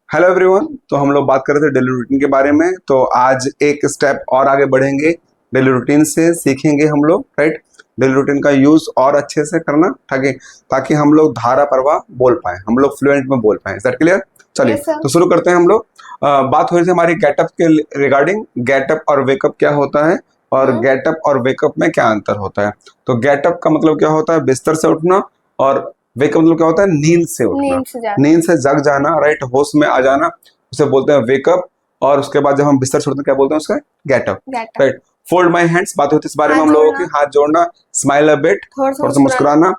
Hello everyone. तो हम लोग बात कर रहे थे डेली रूटीन के बारे में। तो आज एक स्टेप और आगे बढ़ेंगे, डेली रूटीन से सीखेंगे हम लोग, राइट। डेली रूटीन का यूज और अच्छे से करना ताकि ताकि हम लोग धारा प्रवाह बोल पाए, हम लोग फ्लुएंट में बोल पाए। Is that clear? चलिए तो शुरू करते हैं हम लोग। बात हो रही थी हमारी गेटअप के रिगार्डिंग, गेटअप और वेकअप क्या होता है और गेटअप और वेकअप में क्या अंतर होता है। तो गेटअप का मतलब क्या होता है, बिस्तर से उठना, और वेकअप मतलब क्या होता है, नींद से उठना, नींद से जग जाना, राइट, होश में आ जाना, उसे बोलते हैं वेकअप। और उसके बाद जब हम बिस्तर छोड़ते हैं क्या बोलते हैं उसका, getup, right. Fold my hands, बात होती है इस बारे में हम लोगों की, हाथ जोड़ना, स्माइल अ बिट, थोड़ा सा मुस्कुराना,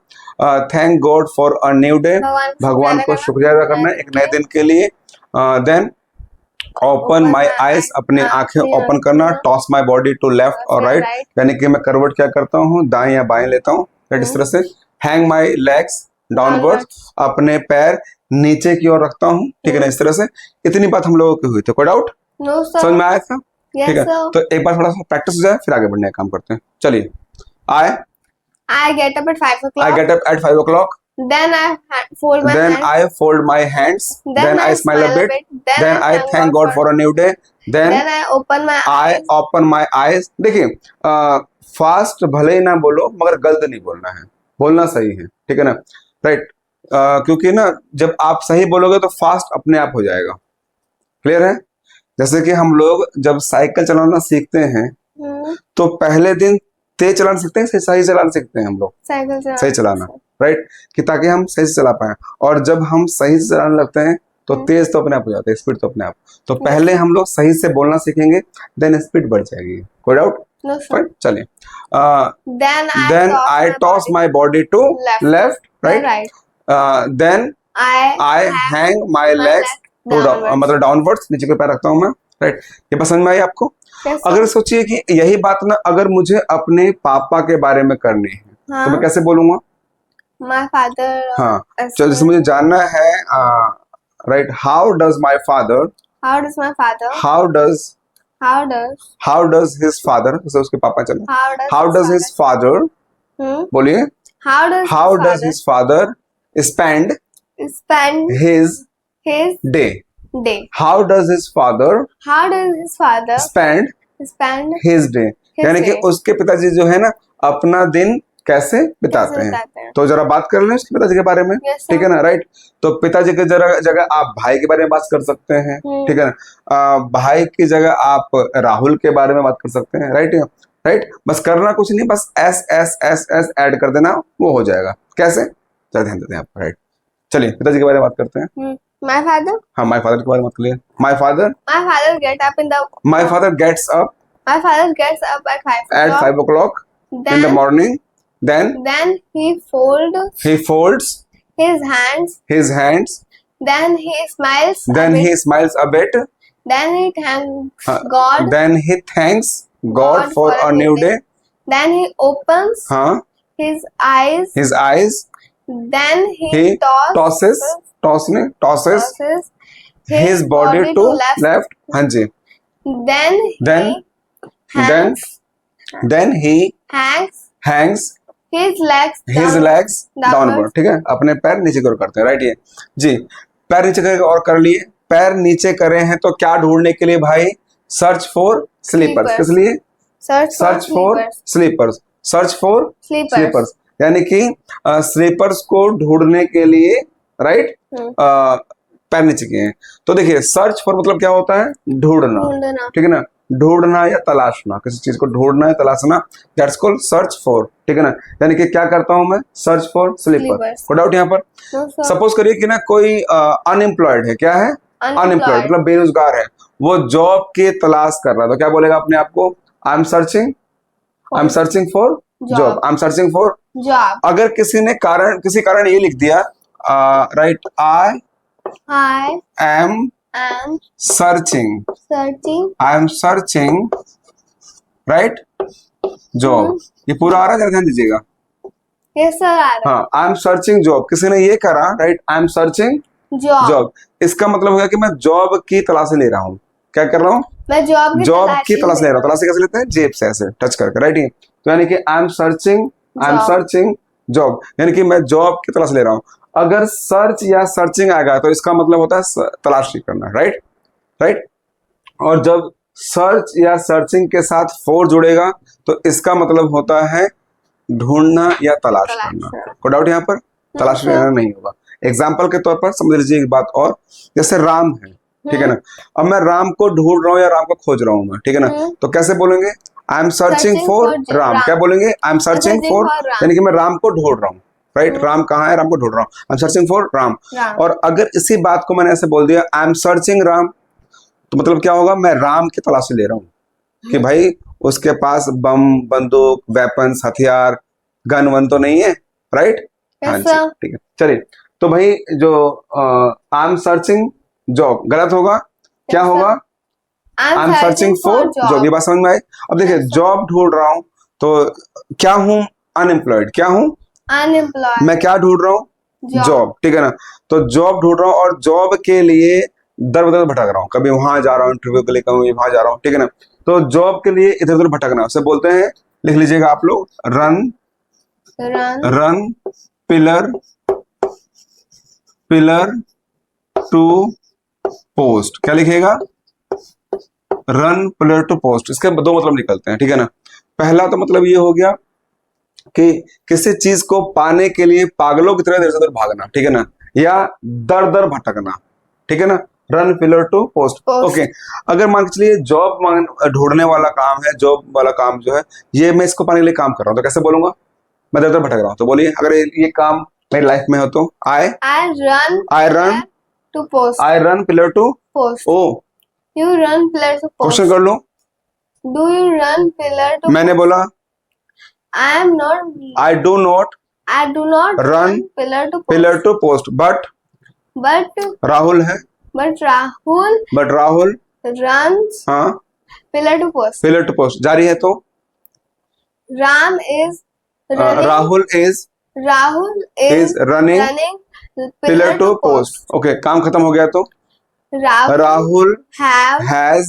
thank God for a new day, भगवान को शुक्रिया अदा करना एक नए दिन के लिए। देन ओपन माई आईज, अपनी आंखें ओपन करना, toss my body to left और राइट, यानी कि मैं करवट क्या करता हूँ, दाएं या बाएं लेता हूँ, राइट, इस तरह से। हैंग माई लेग्स डाउनवर्ड, अपने पैर नीचे की ओर रखता हूँ, ठीक है ना, इस तरह से। इतनी बात हम लोगों की हुई थी, कोई डाउट? समझ में आया था? ठीक है, तो एक बार थोड़ा सा प्रैक्टिस हो जाए फिर आगे बढ़ने का काम करते हैं। चलिए, I get up at 5 o'clock. I get up at 5 o'clock. Then I fold my hands. Then I smile a bit. Then I thank God for a new day. Then I open my eyes. देखिए, fast भले ही ना बोलो मगर गलत नहीं बोलना है, बोलना सही है, ठीक है ना, राइट। क्योंकि ना जब आप सही बोलोगे तो फास्ट अपने आप हो जाएगा। क्लियर है? जैसे कि हम लोग जब साइकिल चलाना सीखते हैं तो पहले दिन तेज चलाना सीखते हैं, सही चलाना सीखते हैं हम लोग, सही चलाना, राइट, कि ताकि हम सही से चला पाए। और जब हम सही से चलाने लगते हैं तो तेज तो अपने आप हो जाता है, स्पीड तो अपने आप। तो पहले हम लोग सही से बोलना सीखेंगे, देन स्पीड बढ़ जाएगी। कोई डाउट? चलिए, then I toss my body to left, right, then I hang my legs to, मतलब डाउनवर्ड्स, नीचे के पैर रखता हूँ मैं, राइट। ये पसंद में आई आपको? अगर सोचिए कि यही बात ना अगर मुझे अपने पापा के बारे में करनी है, तो मैं कैसे बोलूंगा? My father. हाँ, चलो जैसे मुझे जानना है, right, how does my father, How does my father? How does his father, जैसे उसके पापा, चलो हाउ डज हिज फादर, बोलिए, how does his father spend his day, how does his father spend his day, यानी कि उसके पिताजी जो है ना अपना दिन कैसे बिताते हैं। तो जरा बात कर लें उसके पिताजी के बारे में, ठीक है ना, राइट। तो पिताजी की जगह आप भाई के बारे में बात कर सकते हैं, ठीक है ना। भाई की जगह आप राहुल के बारे में बात कर सकते हैं, राइट, राइट। बस करना कुछ नहीं, बस S S S S add कर देना, वो हो जाएगा। कैसे? जरा ध्यान देते हैं आप, राइट। चलिए पिताजी के बारे में बात करते हैं। My father? हाँ, माय फादर के बारे में बात करिए। My father get up in the. My father gets up. My father gets up at 5 o'clock. At 5 o'clock in the morning. Then he folds his hands. Then he smiles. He smiles a bit. Then he thanks God. Then he thanks God for a new day. Then he opens his eyes. Then he tosses his body to left. हाँ जी. Then he hangs his legs downward. ठीक है, अपने पैर नीचे की ओर करते हैं, right. ये जी, पैर नीचे करके और कर लिए। पैर नीचे करे हैं तो क्या ढूंढने के लिए भाई? Search for sleepers. किस लिए? Search for sleepers. Search for sleepers, यानी कि स्लीपर्स को ढूंढने के लिए, राइट, पैर नीचे किए हैं। तो देखिए, सर्च फॉर मतलब क्या होता है? ढूंढना, ठीक है ना, ढूंढना या तलाशना, किसी चीज को ढूंढना या तलाशना, दैट्स कॉल्ड सर्च फॉर, ठीक है ना। यानी कि क्या करता हूं मैं? Search for sleeper. कोई डाउट यहाँ पर? सपोज करिए कि ना कोई अनएम्प्लॉयड है। क्या है? अनएम्प्लॉयड, मतलब बेरोजगार है, वो जॉब की तलाश कर रहा है, तो क्या बोलेगा अपने आप को? I am searching for job, I am searching for job. अगर किसी कारण ये लिख दिया, right, I am searching, right, job. ये पूरा आ रहा है? जरा ध्यान दीजिएगा। Yes, sir, आ रहा है। हाँ, आई एम सर्चिंग जॉब, किसी ने ये करा, right, I am searching job. इसका मतलब हो गया कि मैं जॉब की तलाश ले रहा हूँ। क्या कर रहा हूँ? मैं जॉब की तलाश ले रहा हूँ। तलाश कैसे लेते हैं? जेब से ऐसे टच करके, राइट। तो यानी कि आई एम सर्चिंग जॉब, यानी कि मैं जॉब की तलाश ले रहा हूँ। अगर सर्च या सर्चिंग आएगा तो इसका मतलब होता है तलाशी करना, राइट राइट। और जब सर्च या सर्चिंग के साथ फोर जुड़ेगा तो इसका मतलब होता है ढूंढना या तलाश करना। कोई डाउट यहाँ पर? तलाश करना नहीं होगा। एग्जाम्पल के तौर पर समझ लीजिए एक बात और, जैसे राम है, ठीक है ना, अब मैं राम को ढूंढ रहा हूँ या राम को खोज रहा हूँ मैं, ठीक है ना, तो कैसे बोलेंगे? I am searching for Ram. क्या बोलेंगे? आई एम सर्चिंग फॉर, यानी कि मैं राम को ढूंढ रहा हूँ, राइट। राम कहाँ है? राम को ढूंढ रहा हूँ, I am searching for Ram. और अगर इसी बात को मैंने ऐसे बोल दिया आई एम सर्चिंग राम, तो मतलब क्या होगा? मैं राम की तलाशी ले रहा हूँ कि भाई उसके पास बम, बंदूक, वेपन्स, हथियार, गन वन तो नहीं है, राइट? हाँ जी, ठीक है। चलिए, तो भाई जो आई एम सर्चिंग जॉब गलत होगा, क्या होगा? I am searching for job. ये बात समझ में आई? अब देखिए, जॉब ढूंढ रहा हूं तो क्या हूं? अनएम्प्लॉयड। क्या हूं? अनएम्प्लॉयड। मैं क्या ढूंढ रहा हूं? जॉब, ठीक है ना। तो जॉब ढूंढ रहा हूं और जॉब के लिए दर बदर भटक रहा हूं, कभी वहां जा रहा हूं इंटरव्यू के लिए, कभी वहां जा रहा हूं, ठीक है ना। तो जॉब के लिए इधर उधर भटकना उसे बोलते हैं, लिख लीजिएगा आप लोग, run run pillar to post. क्या लिखेगा? Run pillar to post. इसके दो मतलब निकलते हैं, ठीक है ना। पहला तो मतलब ये हो गया कि किसी चीज को पाने के लिए पागलों की तरह इधर से उधर भागना, ठीक है ना, या दर दर भटकना, ठीक है ना। Run pillar to post. Okay, अगर मान के चलिए जॉब ढूंढने वाला काम है, जॉब वाला काम जो है, ये मैं इसको पाने के लिए काम कर रहा हूँ, तो कैसे बोलूंगा? मैं दर दर भटक रहा हूँ, तो बोलिए अगर ये काम मेरी लाइफ में हो तो I run to post, I run pillar to post. Oh, you run pillar to post. Question कर लो, do you run pillar to? मैंने बोला I do not run pillar to post, but Rahul है, but राहुल runs, हाँ, pillar to post जारी है तो Rahul is running pillar to post। Okay, काम खत्म हो गया तो राहुल has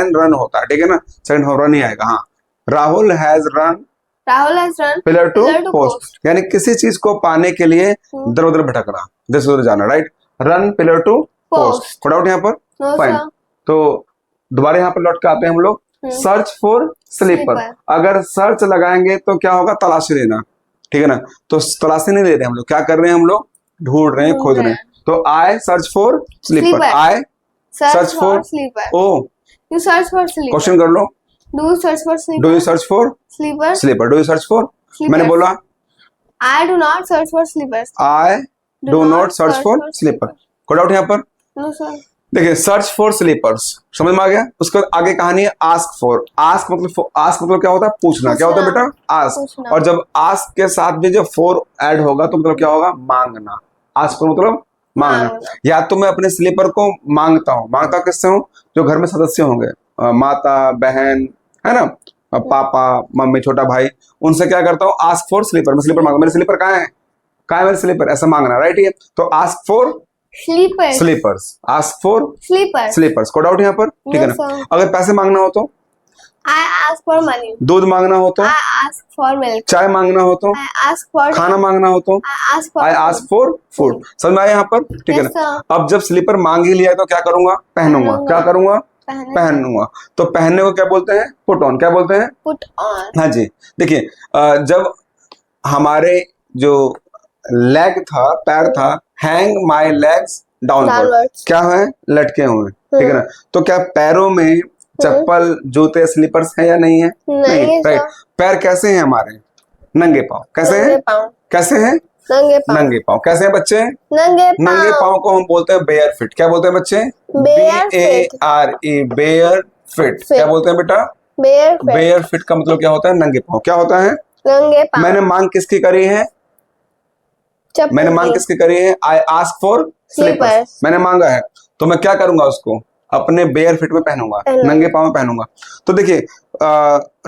रन होता है, ठीक है ना, सेकंड रन ही आएगा। हाँ, Rahul has run pillar to post, यानी किसी चीज को पाने के लिए इधर उधर भटकना, इधर से उधर जाना, right. Run pillar to post. थोड़ा आउट यहाँ पर, फाइन। तो दोबारा यहाँ पर लौट के आते हैं हम लोग। Search for sleeper. अगर सर्च लगाएंगे तो क्या होगा? तलाशी लेना, ठीक है ना। तो तलाशी नहीं ले रहे हम लोग, क्या कर रहे हैं हम लोग? ढूंढ रहे हैं, खोज रहे हैं। तो I search for sleeper, I search for sleeper. Oh, you search for sleeper. Question कर लो, do you search for sleeper? Do you search for sleeper? Do you search for? मैंने बोला I do not search for sleepers, I do not search for sleeper. कोई doubt यहाँ पर? No sir. देखिए, search for sleepers समझ में आ गया। उसके बाद आगे कहानी है आस्क फॉर। आस्क मतलब क्या होता है? पूछना। क्या होता है बेटा? आस्क। और जब आस्क के साथ भी जब फॉर ऐड होगा तो मतलब क्या होगा? मांगना। आस्क फॉर मतलब मांगना। या तो मैं अपने स्लीपर को मांगता हूँ। मांगता किससे हूँ? जो घर में सदस्य होंगे, माता, बहन, है ना, पापा, मम्मी, छोटा भाई, उनसे क्या करता हूँ? Ask for sleeper. मैं स्लीपर मांगा, मेरे स्लीपर कहाँ है? कहाँ है मेरे स्लीपर? ऐसा मांगना, राइट। ये तो ask for sleepers, ask for sleepers. कोई डाउट यहाँ पर? ठीक है ना। अगर पैसे मांगना हो तो I ask for money। दूध मांगना हो तो I ask for milk। चाय मांगना हो तो I ask for खाना मांगना हो तो I ask for food। समझ में आया यहाँ पर? ठीक है ना। अब जब स्लीपर मांग ही लिया तो क्या करूंगा? पहनूंगा। क्या करूंगा? पहनूंगा। तो पहनने को क्या बोलते हैं? Put on. क्या बोलते हैं? Put on. हाँ जी। देखिए, जब हमारे जो लेग था, पैर था, हैंग माई लेग्स डाउनवर्ड, क्या है? लटके हुए, ठीक है ना। तो क्या पैरों में चप्पल, जूते, स्लीपर्स है या नहीं है? नहीं, राइट। पैर कैसे हैं हमारे? नंगे पाँव। कैसे हैं? कैसे हैं? नंगे पाँव। कैसे हैं बच्चे? नंगे पाँव को हम बोलते हैं बेयर फिट। क्या बोलते हैं बच्चे? BARE, bare feet. क्या बोलते हैं बेटा? बेयर फिट का मतलब क्या होता है? नंगे पाँव। क्या होता है? नंगे पाँव। मैंने मांग किसकी करी है? मैंने मांग किसकी करी है? I ask for sleepers. मैंने मांगा है तो मैं क्या करूंगा? उसको अपने बेयर फिट में पहनूंगा, नंगे पाँव में पहनूंगा। तो देखिए,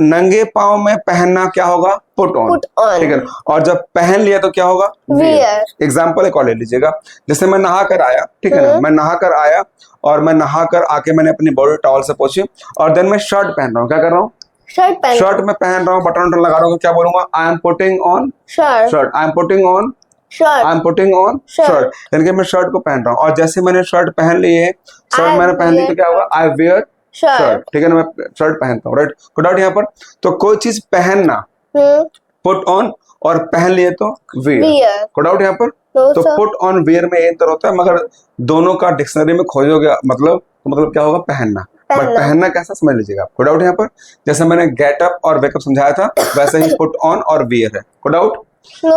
नंगे पाँव में पहनना क्या होगा? पुट ऑन, ठीक है। और जब पहन लिया तो क्या होगा? वियर। एग्जाम्पल एक और ले लीजिएगा। जैसे मैं नहा कर आया, ठीक है ना, मैं नहा कर आया और मैं नहा कर आके मैंने अपनी बॉडी टॉवल से पोंछी और देन मैं शर्ट पहन रहा हूँ। क्या कर रहा हूँ? शर्ट पहन, शर्ट में पहन रहा हूँ, बटन वटन लगा रहा हूँ, क्या बोलूंगा? I am putting on shirt, shirt, I am putting on shirt, I am putting on shirt, यानी कि मैं शर्ट को पहन रहा हूँ। और जैसे मैंने शर्ट पहन ली है, शर्ट मैंने पहन ली तो क्या होगा? आई वेयर शर्ट, ठीक है ना, मैं शर्ट पहनता हूँ, राइट। गुड आउट यहाँ पर। तो कोई चीज पहनना, पुट ऑन, और पहन लिए तो वेयर, गुड आउट यहाँ पर। तो पुट ऑन वेयर में एक तरह होता है, मगर दोनों का डिक्शनरी में खोजोगे मतलब तो मतलब क्या होगा? पहनना। बट पहनना कैसा समझ लीजिएगा आप। गुड आउट यहाँ पर। जैसे मैंने गेट अप और वेकअप समझाया था, वैसे ही पुट ऑन और वेयर है। Good out.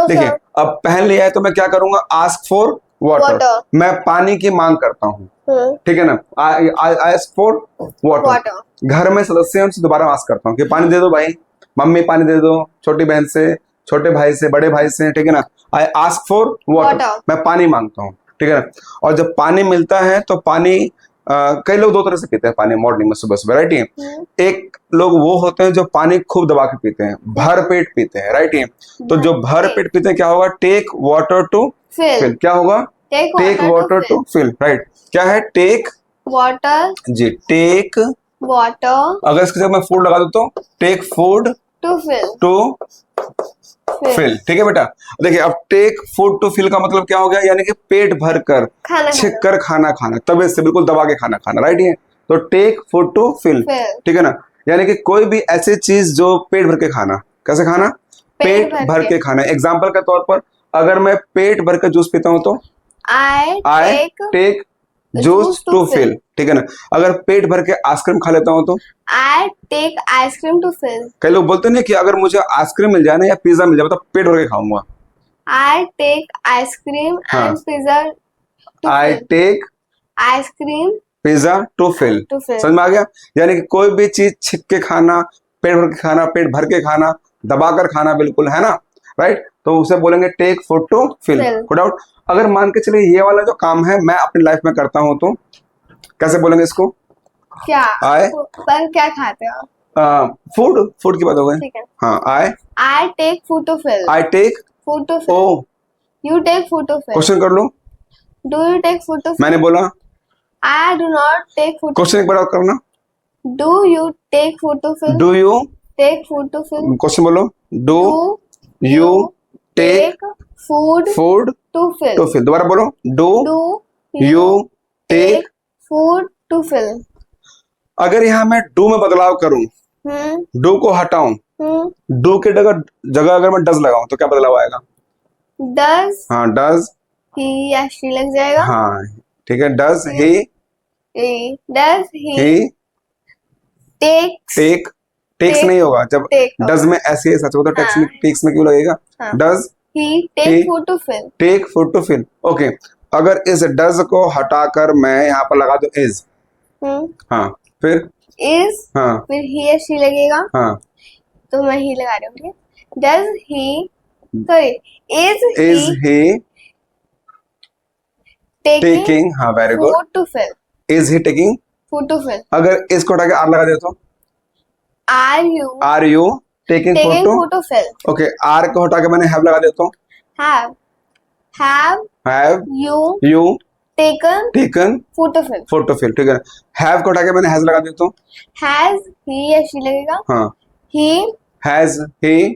देखिए अब पहन लिया है तो मैं क्या करूंगा? आस्क फॉर वाटर, मैं पानी की मांग करता हूँ, ठीक है ना। आई आस्क फॉर वाटर। घर में सदस्य हैं उनसे दोबारा आस्क करता हूँ कि पानी दे दो भाई, मम्मी पानी दे दो, छोटी बहन से, छोटे भाई से, बड़े भाई से, ठीक है ना। आई आस्क फॉर वाटर, मैं पानी मांगता हूँ, ठीक है ना। और जब पानी मिलता है तो पानी कई लोग दो तरह से पीते हैं पानी मॉर्निंग में, सुबह सुबह, राइट। एक लोग वो होते हैं जो पानी खूब दबा के पीते हैं, भर पेट पीते हैं, राइट। तो जो भर पेट पीते हैं क्या होगा? टेक वाटर टू फिल, क्या होगा? Take water to fill, right. क्या है? टेक वाटर, जी, टेक वाटर। अगर इसके जगह मैं फूड लगा दूं तो take food to fill, to fill, ठीक है बेटा। देखिए अब टेक फूड टू फिल का मतलब क्या हो गया? यानी कि पेट भर कर, छिक कर खाना खाना, तबीयत से बिल्कुल दबा के खाना खाना, राइट। ये तो टेक फूड टू फिल, ठीक है ना। यानी कि कोई भी ऐसी चीज जो पेट भर के खाना, कैसे खाना? पेट भर के खाना। एग्जाम्पल के तौर पर अगर मैं पेट भर के जूस पीता हूं तो I take juice to fill, ठीक है ना। अगर पेट भर के आइसक्रीम खा लेता हूं तो I take ice cream to fill. कई लोग बोलते हैं कि अगर मुझे आइसक्रीम मिल जाए ना या पिज्जा मिल जाए तो पेट भर के खाऊंगा। I take ice cream and pizza, I take ice cream pizza to fill, समझ में आ गया? यानी कि कोई भी चीज छिप के खाना, पेट भर के खाना, पेट भर के खाना, दबाकर खाना, बिल्कुल, है ना, राइट। तो उसे बोलेंगे take food to fill. Good out. अगर मान के चलिए ये वाला जो काम है मैं अपनी लाइफ में करता हूं तो कैसे बोलेंगे इसको? क्या पर क्या खाते हो? फूड, फूड की बात हो गई। हाँ, I take food to fill, I take food to fill, oh you take food to fill. Question कर लो। Do you take food to fill? मैंने बोला I do not take food. Question एक बार और करना। Do you take food to fill? Do you take food to fill? Question बोलो। Do you take food to fill? To fill, दोबारा बोलो। Do you take food to fill. अगर यहाँ मैं डू में बदलाव करूं, डू को हटाऊं, डू के जगह अगर मैं डज लगाऊं तो क्या बदलाव आएगा? डज, हाँ, डज ही या शी लग जाएगा। हाँ, ठीक है। डज ही टेक्स नहीं होगा जब डज में ऐसे ही सच हो तो टेक्स में, टेक्स में क्यों लगेगा? Does he take food to fill, take food to fill, okay. अगर इस डज को हटाकर मैं यहाँ पर लगा दूं इज, हाँ, फिर इज, हाँ, फिर ही या शी लगेगा, हाँ, तो मैं ही लगा रही हूँ। Does he, sorry, is he taking, हाँ, very good, food to fill, is he taking food to fill. अगर इसको हटा के आर लगा दे तो are you taking food to fill, okay. Are को हटा के मैंने हैव लगा देता हूँ। Have you taken food to fill, ठीक है। हैव को हटा के मैंने हैज लगा देता हूँ। हैज ही या शी लगेगा, हाँ, he has he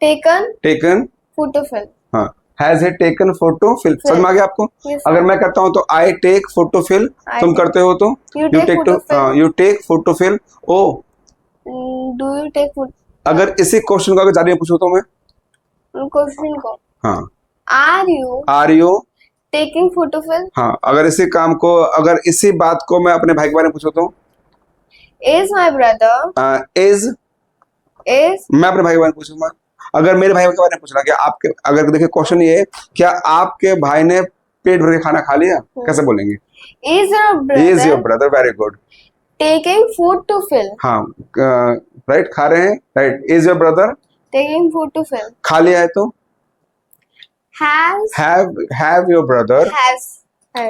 taken food to fill, हाँ, has he taken food to fill. समझ में आ गया आपको? अगर मैं करता हूँ तो I take food to fill, तुम करते हो तो you take food to fill. Oh, do you take food? अगर इसी क्वेश्चन को अगर जारी पूछो तो मैं क्वेश्चन को, हाँ, are you taking food to fill? हाँ, अगर इसी काम को, अगर इसी बात को मैं अपने भाई के बारे में पूछो तो इज माई ब्रदर, इज मैं अपने भाई के बारे में पूछूंगा। अगर मेरे भाई के बारे में पूछना क्या आपके, अगर देखिए क्वेश्चन ये है, क्या आपके भाई ने पेट भर के खाना खा लिया, कैसे बोलेंगे? Is your brother, very good, taking food to fill, हाँ, राइट, खा रहे हैं, right. Is your brother taking food to fill? खा लिया है तो have your brother,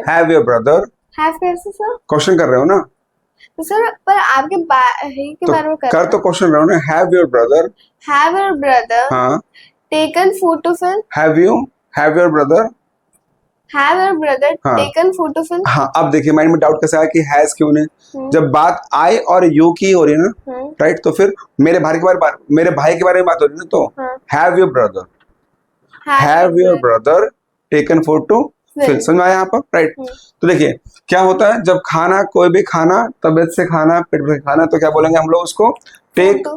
have your brother, have कैसे सर? क्वेश्चन कर रहे हो ना तो सर, पर आपके के बारे में कर तो क्वेश्चन रहे हो ना। have your brother, हाँ, taken food to fill, have your brother, Have your brother हाँ। taken food to fill? हाँ, अब देखिए माइंड में डाउट कैसे आया कि हैज क्यों नहीं। जब बात आई और यू की हो रही है ना, राइट, तो फिर मेरे भाई के बारे में बात हो रही है ना, तो have your brother taken food to fill. समझ में आया यहाँ पर, राइट। तो देखिए क्या होता है, जब खाना, कोई भी खाना, तबीयत से खाना, पेट भर के खाना, तो क्या बोलेंगे हम लोग उसको, टेक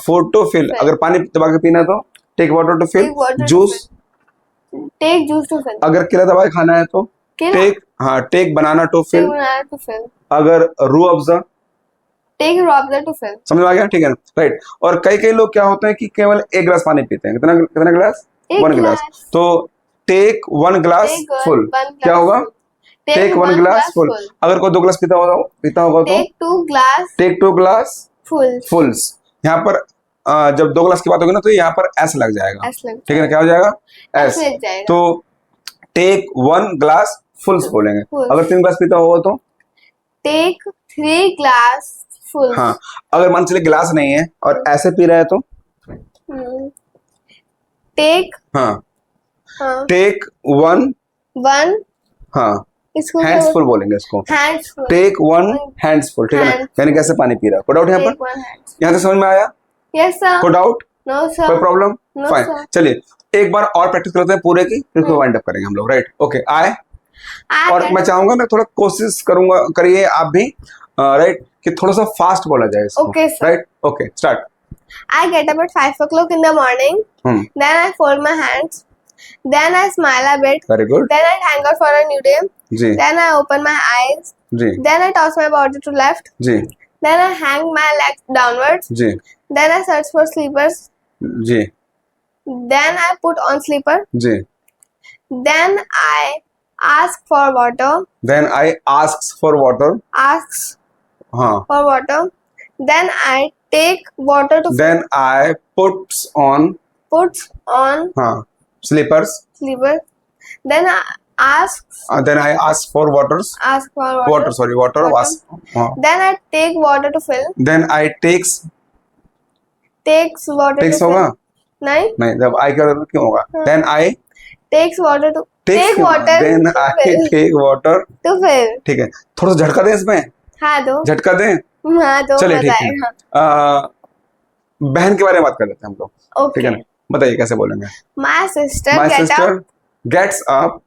फूड टू फिल। अगर पानी दबा के पीना तो take water to fill. Juice, take juice to fill. अगर केला दबा के खाना है तो टेक बनाना टू फिल। अगर Rooh Afza, take Rooh Afza to fill. समझ में आ गया, ठीक है ना, राइट। और कई लोग क्या होते हैं कि केवल एक गिलास पानी पीते हैं। कितना गिलास? 1 गिलास। तो टेक 1 गिलास फुल। क्या होगा? टेक 1 गिलास फुल। अगर कोई 2 गिलास पीता होगा तो टेक 2 गिलास फुल्स। यहाँ पर जब 2 गिलास की बात होगी ना, तो यहाँ पर एस लग जाएगा, ठीक है ना, क्या हो जाएगा? एस। तो टेक 1 गिलास फुल्स बोलेंगे। अगर 3 गिलास पीता होगा तो टेक 3 ग्लास फुल। हाँ, अगर मान चलिए गिलास नहीं है और ऐसे पी रहा है तो टेक, हाँ, टेक 1 हाँ, हैंड्स फुल बोलेंगे इसको। टेक 1 हैंड्स फुल, ठीक है ना, यानी कैसे पानी पी रहा है। कोई डाउट यहाँ पर? यहाँ से समझ में आया? Yes sir. कोई डाउट? No sir. कोई प्रॉब्लम? No, fine. sir. चलिए एक बार और प्रैक्टिस करते हैं पूरे की, फिर वाइंड अप करेंगे हम लोग, राइट। ओके, आए। और मैं चाहूंगा ना थोड़ा कोशिश करिए आप भी, राइट, कि थोड़ा सा फास्ट बोला जाए इसको। Okay, sir. Right, okay, start. I get up at 5 o'clock in the morning. Then I fold my hands. Then I smile a bit. Very good. Then I thank God for a new day. जी। Then I open my eyes. जी। Then I toss my body to left. जी। Then I hang my legs downwards. जी। Then I search for sleepers. जी। Then I put on slipper. जी। Then I ask for water. Then I asks for water. Asks हाँ। for water. Then I take water to Then I puts on हाँ slippers. sleeper. Then I Then I ask for waters. ask for water. Water. हाँ. Then I take water to fill. Then I takes water to होगा? fill. नहीं, जब I का क्यों होगा? Then I takes water to take water Then to I fill. take water. to fill. ठीक है, थोड़ा सा झटका दें इसमें, हाँ दो। झटका दें। हाँ दो। चलिए ठीक है। बहन के बारे में बात कर लेते हैं हम लोग, ठीक है ना, बताइए कैसे बोलेंगे। My sister gets up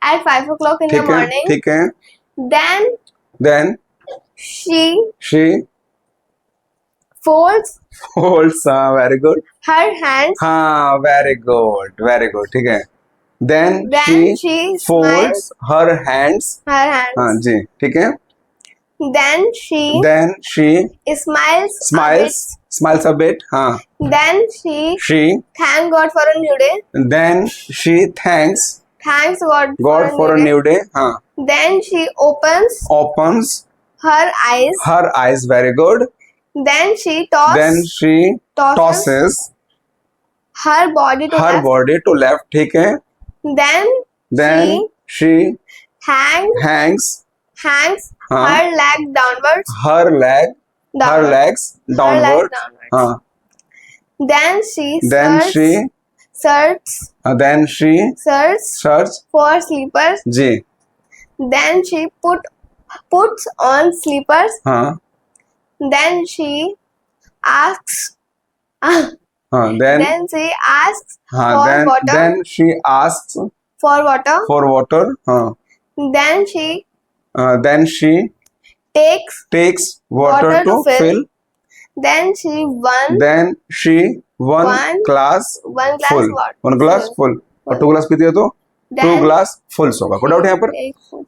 at 5 o'clock in the morning. ठीक है। Then she folds very good. her hands. हाँ, very good, ठीक है। Then she folds her hands. हाँ जी, ठीक है। Then she smiles a bit. हाँ। Then she thank God for a new day. Then she thanks God for a new day. हाँ। Then she opens her eyes. Very good. Then she tosses her body to left. ठीक है। Then she hangs her leg downwards. her legs downward. हाँ। Then she search for sleepers. जी। Then she puts on sleepers. हाँ। Then she asks हाँ, then she asks हाँ, for water. then she asks for water. हाँ। Then she takes water to fill. Then she one glass full. One glass full. और 2 गिलास पीती है तो 2 glass full होगा। कोई डाउट यहाँ पर?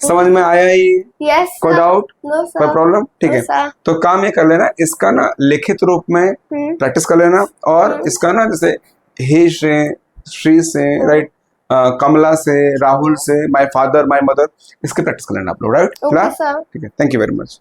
समझ में आया ही? Yes. कोई डाउट? No sir. कोई प्रॉब्लम? ठीक है, तो काम ये कर लेना, इसका ना लिखित रूप में प्रैक्टिस कर लेना, और इसका ना जैसे he से, श्री से, राइट, कमला से, राहुल से, माय फादर, माय मदर, इसके प्रैक्टिस कर लेना आप लोग, राइट? Okay, sir. ठीक है, थैंक यू वेरी मच।